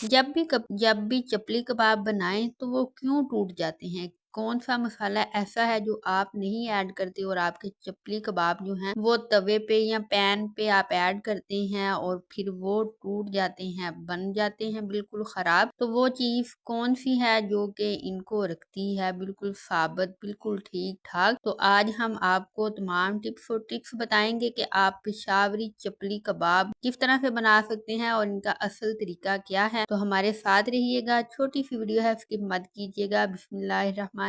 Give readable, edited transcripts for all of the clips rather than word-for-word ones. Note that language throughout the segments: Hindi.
जब भी चपली कबाब बनाएं तो वो क्यों टूट जाते हैं? कौन सा मसाला ऐसा है जो आप नहीं ऐड करते और आपके चपली कबाब जो हैं वो तवे पे या पैन पे आप ऐड करते हैं और फिर वो टूट जाते हैं, बन जाते हैं बिल्कुल खराब। तो वो चीज कौन सी है जो कि इनको रखती है बिल्कुल साबित, बिल्कुल ठीक ठाक? तो आज हम आपको तमाम टिप्स और ट्रिक्स बताएंगे कि आप पेशावरी चपली कबाब किस तरह से बना सकते हैं और इनका असल तरीका क्या है। तो हमारे साथ रहिएगा, छोटी सी वीडियो है, स्किप मत कीजिएगा। बिस्मिल्लाहिर्रहमानिर्रहीम।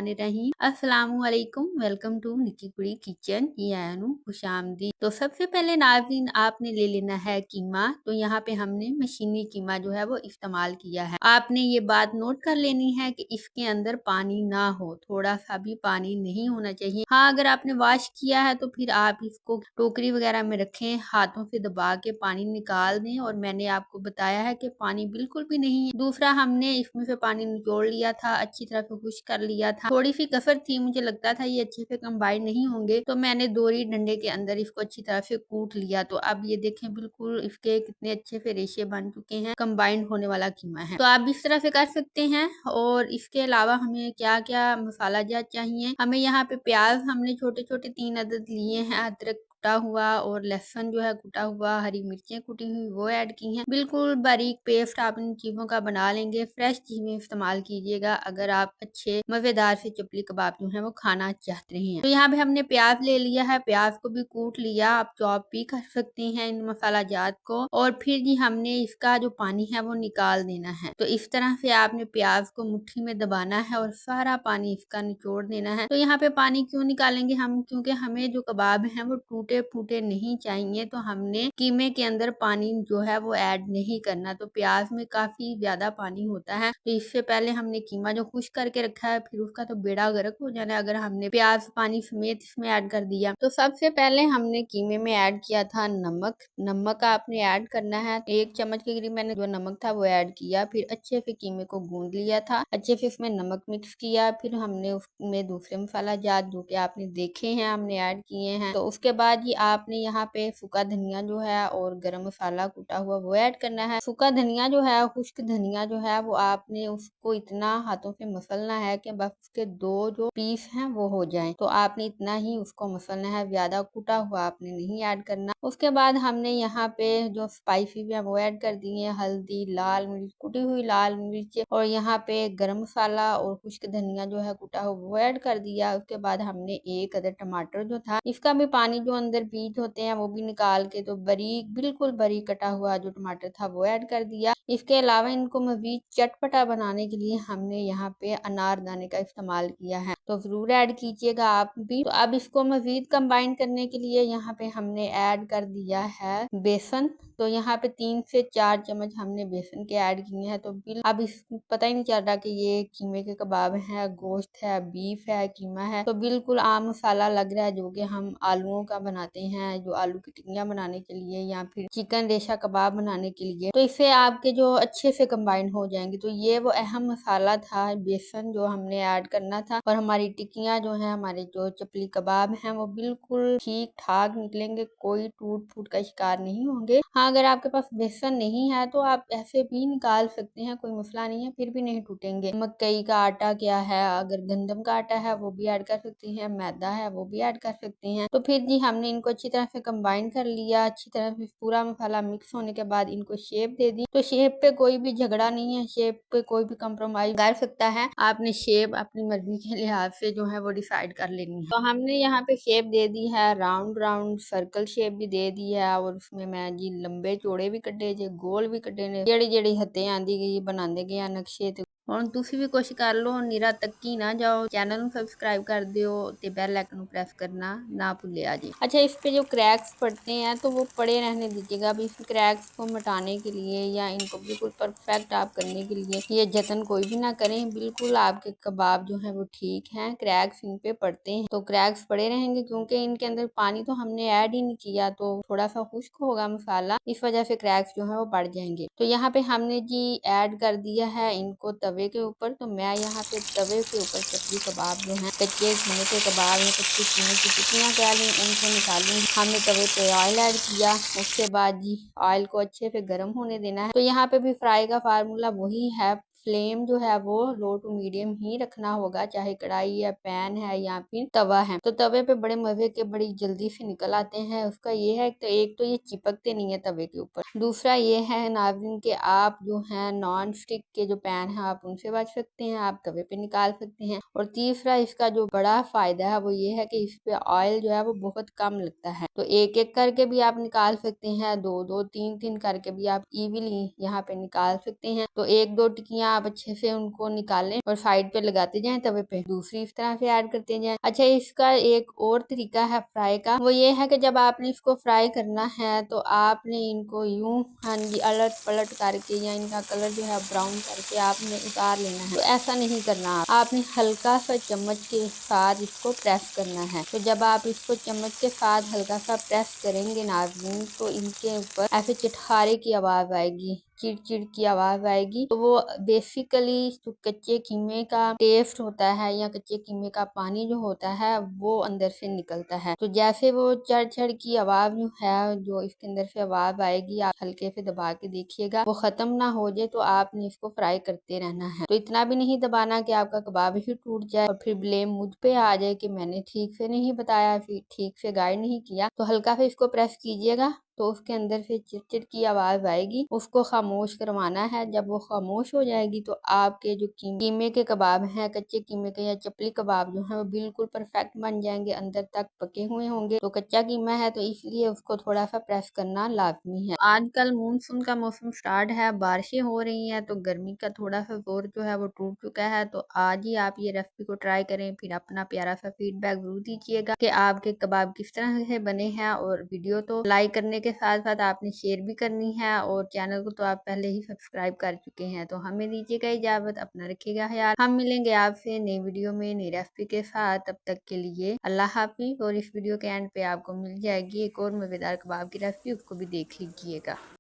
अस्सलामुअलैकुम, वेलकम टू निकी कुड़ी किचन। ये आयानु खुशामदी। तो सबसे पहले नाज़रीन आपने ले लेना है कीमा। तो यहाँ पे हमने मशीनी कीमा जो है वो इस्तेमाल किया है। आपने ये बात नोट कर लेनी है कि इसके अंदर पानी ना हो, थोड़ा सा भी पानी नहीं होना चाहिए। हाँ, अगर आपने वॉश किया है तो फिर आप इसको टोकरी वगैरह में रखें, हाथों से दबा के पानी निकाल दें। और मैंने आपको बताया है कि पानी बिल्कुल भी नहीं है। दूसरा, हमने इसमें से पानी निचोड़ लिया था, अच्छी तरह से खुश्क कर लिया था। थोड़ी सी कसर थी, मुझे लगता था ये अच्छे से कंबाइन नहीं होंगे, तो मैंने दोरी डंडे के अंदर इसको अच्छी तरह से कूट लिया। तो अब ये देखें बिल्कुल इसके कितने अच्छे से रेशे बन चुके हैं, कंबाइंड होने वाला कीमा है। तो आप इस तरह से कर सकते हैं। और इसके अलावा हमें क्या क्या मसाला जात चाहिए, हमें यहाँ पे प्याज हमने छोटे छोटे 3 अदद लिए हैं, अदरक कुटा हुआ और लहसुन जो है कुटा हुआ, हरी मिर्चें कुटी हुई वो ऐड की हैं। बिल्कुल बारीक पेस्ट आप इन चीजों का बना लेंगे। फ्रेश चीजें इस्तेमाल कीजिएगा अगर आप अच्छे मजेदार से चपली कबाब जो है वो खाना चाहते हैं। तो यहाँ पे हमने प्याज ले लिया है, प्याज को भी कूट लिया, आप चॉप भी कर सकते हैं इन मसाला जात को। और फिर जी हमने इसका जो पानी है वो निकाल देना है। तो इस तरह से आपने प्याज को मुट्ठी में दबाना है और सारा पानी इसका निचोड़ देना है। तो यहाँ पे पानी क्यों निकालेंगे हम, क्योंकि हमें जो कबाब है वो टूटे फूटे नहीं चाहिए। तो हमने कीमे के अंदर पानी जो है वो ऐड नहीं करना। तो प्याज में काफी ज्यादा पानी होता है, तो इससे पहले हमने कीमा जो खुश करके रखा है फिर उसका तो बेड़ा गर्क हो जाना है अगर हमने प्याज पानी समेत इसमें ऐड कर दिया। तो सबसे पहले हमने कीमे में ऐड किया था नमक। नमक आपने ऐड करना है, 1 चम्मच के करीब मैंने जो नमक था वो ऐड किया। फिर अच्छे से कीमे को गूंद लिया था, अच्छे से इसमें नमक मिक्स किया। फिर हमने उसमें दूसरे मसाला जात जो कि आपने देखे हैं हमने ऐड किए हैं। तो उसके बाद ही आपने यहाँ पे सूखा धनिया जो है और गरम मसाला कुटा हुआ वो ऐड करना है। सूखा धनिया जो है, खुश्क धनिया जो है वो आपने उसको इतना हाथों से मसलना है कि बस उसके 2 जो पीस हैं वो हो जाएं। तो आपने इतना ही उसको मसलना है, ज्यादा कुटा हुआ आपने नहीं ऐड करना। उसके बाद हमने यहाँ पे जो स्पाइसी है वो ऐड कर दिए, हल्दी, लाल मिर्च, कुटी हुई लाल मिर्च और यहाँ पे गरम मसाला और खुश्क धनिया जो है कुटा हुआ वो ऐड कर दिया। उसके बाद हमने 1 अदर टमाटर जो था इसका भी पानी जो अंदर बीज होते हैं वो भी निकाल के तो बारीक, बिल्कुल बारीक कटा हुआ जो टमाटर था वो ऐड कर दिया। इसके अलावा इनको मजीद चटपटा बनाने के लिए हमने यहाँ पे अनारदाने का इस्तेमाल किया है, तो जरूर ऐड कीजिएगा आप भी। तो अब इसको मजीद कंबाइन करने के लिए यहाँ पे हमने ऐड कर दिया है बेसन। तो यहाँ पे 3 से 4 चम्मच हमने बेसन के ऐड किए हैं। तो अब इस पता ही नहीं चल रहा कि ये कीमे के कबाब है, गोश्त है, बीफ है, कीमा है। तो बिल्कुल आम मसाला लग रहा है जो कि हम आलूओं का बनाते हैं, जो आलू की टिक्कियां बनाने के लिए या फिर चिकन रेशा कबाब बनाने के लिए। तो इससे आपके जो अच्छे से कंबाइन हो जाएंगे। तो ये वो अहम मसाला था, बेसन जो हमने ऐड करना था। और हमारी टिक्कियां जो है, हमारे जो चपली कबाब हैं वो बिल्कुल ठीक ठाक निकलेंगे, कोई टूट फूट का शिकार नहीं होंगे। हाँ, अगर आपके पास बेसन नहीं है तो आप ऐसे भी निकाल सकते हैं, कोई मसला नहीं है, फिर भी नहीं टूटेंगे। मकई का आटा क्या है, अगर गंदम का आटा है वो भी ऐड कर सकते हैं, मैदा है वो भी ऐड कर सकते हैं। तो फिर जी हमने इनको अच्छी तरह से कंबाइन कर लिया। अच्छी तरह से पूरा मसाला मिक्स होने के बाद इनको शेप दे दी। तो शेप पे कोई भी झगड़ा नहीं है, शेप पे कोई भी कम्प्रोमाइज कर सकता है। आपने शेप अपनी मर्जी के लिहाज से जो है वो डिसाइड कर लेनी है। तो हमने यहाँ पे शेप दे दी है, राउंड राउंड सर्कल शेप भी दे दी है। और उसमें मैं जी लंबे चौड़े भी कटे जे, गोल भी कटे ने, जेड़ी जेड़ी हत्ते आंदी गई बनाते गए नक्शे। और तुसी भी कोशिश कर लो, निरा तक्की ना जाओ। चैनल ਨੂੰ सब्सक्राइब कर दियो ते बेल आइकन ਨੂੰ प्रेस करना ना भूलिया जी। अच्छा, इस पे जो क्रैक्स पड़ते हैं तो वो पड़े रहने दीजिएगा। अभी इस क्रैक्स को मिटाने के लिए या इनको बिल्कुल परफेक्ट आप करने के लिए ये जतन कोई भी ना करें। बिल्कुल आपके कबाब जो है वो ठीक हैं, क्रैक्स इन पे पड़ते हैं तो क्रैक्स पड़े रहेंगे क्योंकि इनके अंदर पानी तो हमने ऐड ही नहीं किया। तो थोड़ा सा खुश्क होगा मसाला, इस वजह से क्रैक्स जो है वो पड़ जाएंगे। तो यहाँ पे हमने जी ऐड कर दिया है इनको तवे तवे के ऊपर। तो मैं यहाँ पे तवे के ऊपर चपली कबाब जो है, कच्चे घीमे के कबाब या कच्चे घीमे की टिक्कियाँ कह लें, उनको निकालूंगी। हमने तवे पे ऑयल ऐड किया, उसके बाद जी ऑयल को अच्छे से गर्म होने देना है। तो यहाँ पे भी फ्राई का फार्मूला वही है, फ्लेम जो है वो लो टू मीडियम ही रखना होगा, चाहे कढ़ाई या पैन है या फिर तवा है। तो तवे पे बड़े मजे के बड़ी जल्दी से निकल आते हैं। उसका ये है तो एक तो ये चिपकते नहीं है तवे के ऊपर, दूसरा ये है नाज़रीन के आप जो है नॉन स्टिक के जो पैन है आप उनसे बच सकते हैं, आप तवे पे निकाल सकते हैं। और तीसरा इसका जो बड़ा फायदा है वो ये है कि इस पे ऑयल जो है वो बहुत कम लगता है। तो एक एक करके भी आप निकाल सकते हैं, दो दो तीन तीन करके भी आप इजीली यहाँ पे निकाल सकते हैं। तो एक दो टिक्कियां आप अच्छे से उनको निकालें और साइड पे लगाते जाएं तवे पे, दूसरी इस तरह से ऐड करते जाएं। अच्छा, इसका एक और तरीका है फ्राई का, वो ये है कि जब आपने इसको फ्राई करना है तो आपने इनको यूं हाँ जी अलट पलट करके या इनका कलर जो है ब्राउन करके आपने उतार लेना है। तो ऐसा नहीं करना, आपने हल्का सा चम्मच के साथ इसको प्रेस करना है। तो जब आप इसको चम्मच के साथ हल्का सा प्रेस करेंगे नाज़रीन, तो इनके ऊपर ऐसे चिटखारे की आवाज आएगी, चिड़चिड़ की आवाज आएगी। तो वो बेसिकली जो कच्चे कीमे का टेस्ट होता है या कच्चे कीमे का पानी जो होता है वो अंदर से निकलता है। तो जैसे वो चढ़ चढ़ की आवाज जो है, जो इसके अंदर से आवाज आएगी, आप हल्के से दबा के देखिएगा, वो खत्म ना हो जाए। तो आपने इसको फ्राई करते रहना है। तो इतना भी नहीं दबाना कि आपका कबाब ही टूट जाए और फिर ब्लेम मुझ पे आ जाए कि मैंने ठीक से नहीं बताया, फिर ठीक से गाइड नहीं किया। तो हल्का से इसको प्रेस कीजिएगा, तो उसके अंदर से चिड़चिड़ की आवाज आएगी, उसको खामोश करवाना है। जब वो खामोश हो जाएगी तो आपके जो कीमे के कबाब हैं, कच्चे कीमे के या चपली कबाब जो है वो बिल्कुल परफेक्ट बन जाएंगे, अंदर तक पके हुए होंगे। तो कच्चा कीमा है तो इसलिए उसको थोड़ा सा प्रेस करना लाजमी है। आजकल मानसून का मौसम स्टार्ट है, बारिशें हो रही हैं, तो गर्मी का थोड़ा सा जोर जो है वो टूट चुका है। तो आज ही आप ये रेसिपी को ट्राई करें, फिर अपना प्यारा सा फीडबैक जरूर दीजिएगा कि आपके कबाब किस तरह से बने हैं। और वीडियो तो लाइक करने के साथ साथ आपने शेयर भी करनी है, और चैनल को तो आप पहले ही सब्सक्राइब कर चुके हैं। तो हमें दीजिएगा इजाजत, अपना रखिएगा ख्याल। हम मिलेंगे आपसे नई वीडियो में नई रेसिपी के साथ। तब तक के लिए अल्लाह हाफिज। और इस वीडियो के एंड पे आपको मिल जाएगी एक और मजेदार कबाब की रेसिपी, उसको भी देख लीजिएगा।